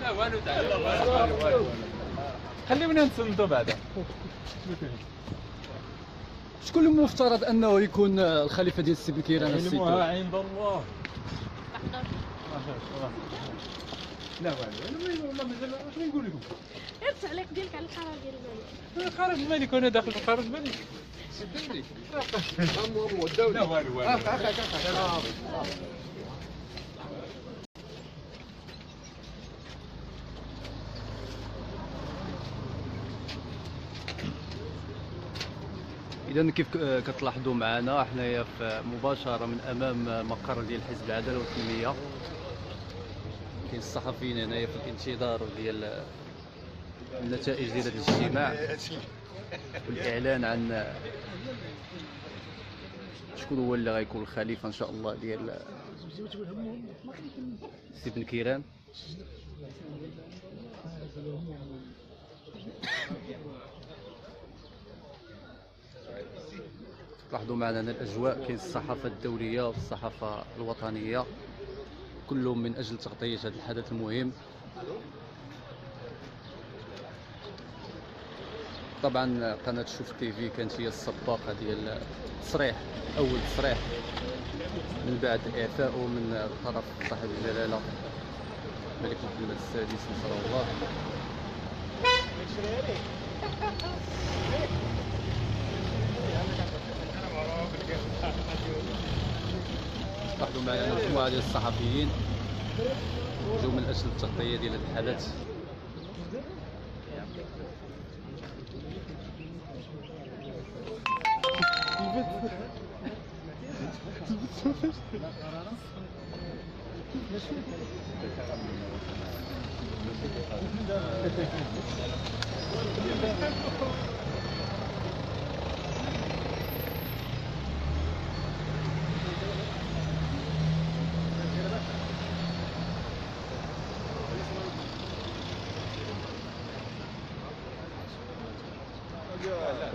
لا والو تعال خليونا نتصنتوا بعدا. شكون المفترض انه يكون الخليفه ديال السي بن كيران السي علمها عند الله. لا والو والله مازال اش نقول لكم. غير التعليق ديالك على القرار ديال الملك. قرار الملك وانا داخل في قرار الملك. سدني امو الدوله. لا والو اذا كيف كتلاحظوا معنا حنايا مباشره من امام مقر ديال حزب العداله والتنميه. كاين الصحفيين هنايا في الانتظار ديال النتائج ديال هذا الاجتماع والاعلان عن شكون هو اللي غيكون الخليفه ان شاء الله ديال السي بن كيران. لاحظوا معنا هنا الاجواء، كاين الصحافه الدوليه والصحافه الوطنيه كلهم من اجل تغطيه هذا الحدث المهم. طبعا قناه شوف تي في كانت هي السباقه ديال التصريح، اول تصريح من بعد اعفائه من طرف صاحب الجلاله الملك محمد السادس نصره الله. لاحظوا معنا مجموعه ديال الصحفيين جو من اجل التغطيه ديال هذا الحدث.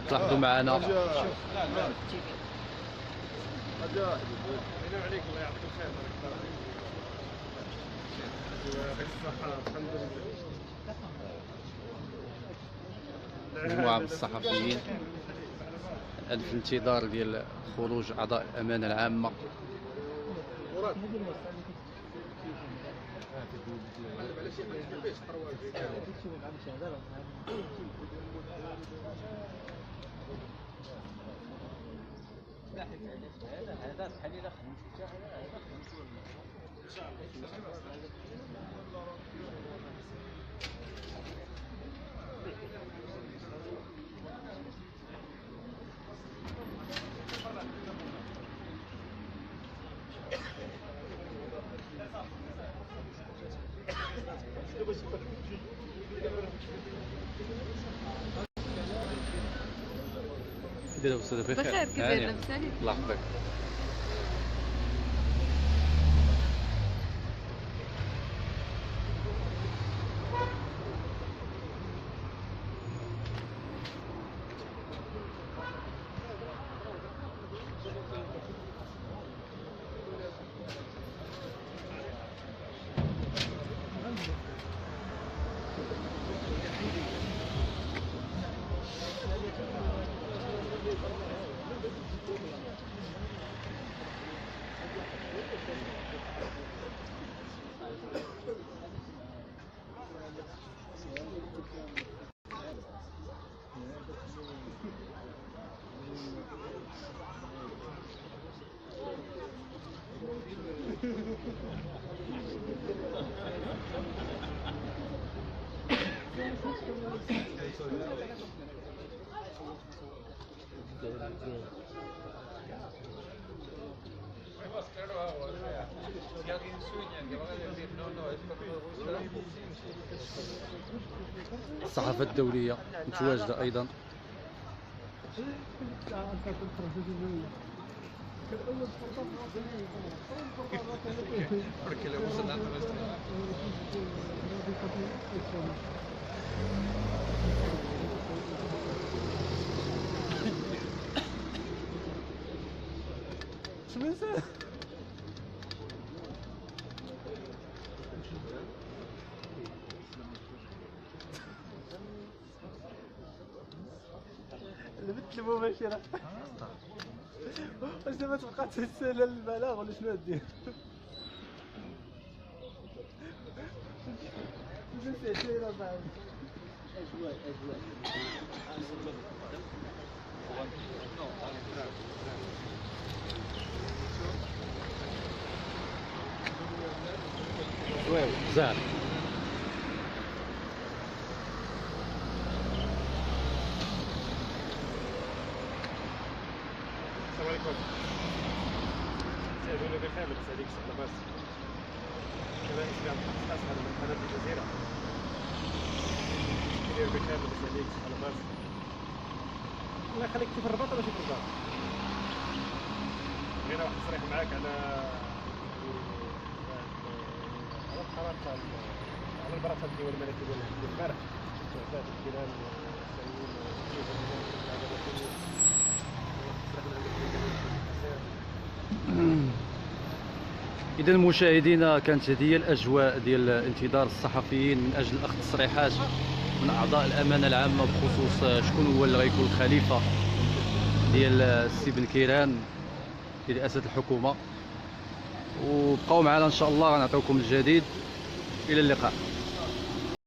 تلاحظوا معنا مجموعة من الصحفيين الآن في انتظار ديال خروج أعضاء الأمانة العامة. دير أستاذ بخير. بخير، كيف لابساني؟ الله يحفظك. الصحافة الدولية متواجدة أيضا. المباشرة. واش دابا تبقى تسال البلاغ ولا شنو دير؟ زوين بزاف. السلام عليكم. سيدنا بخير لاباس عليك؟ لاباس. انا اسمي عبد الحساس هذا من قناه الجزيره. كيداير بخير لاباس عليك؟ لاباس. الله يخليك في الرباط ولا في الرباط؟ بغينا واحد التصريح معاك على القرار تاع على البرا تاع الدول الملكي ديال البارح. وفاه الكيران إذا مشاهدينا، كانت هذه الاجواء ديال انتظار الصحفيين من اجل اخذ تصريحات من اعضاء الامانه العامه بخصوص شكون هو اللي غيكون الخليفه ديال السي بن كيران لرئاسه الحكومه. وبقاو معنا ان شاء الله، غنعطيوكم الجديد. الى اللقاء.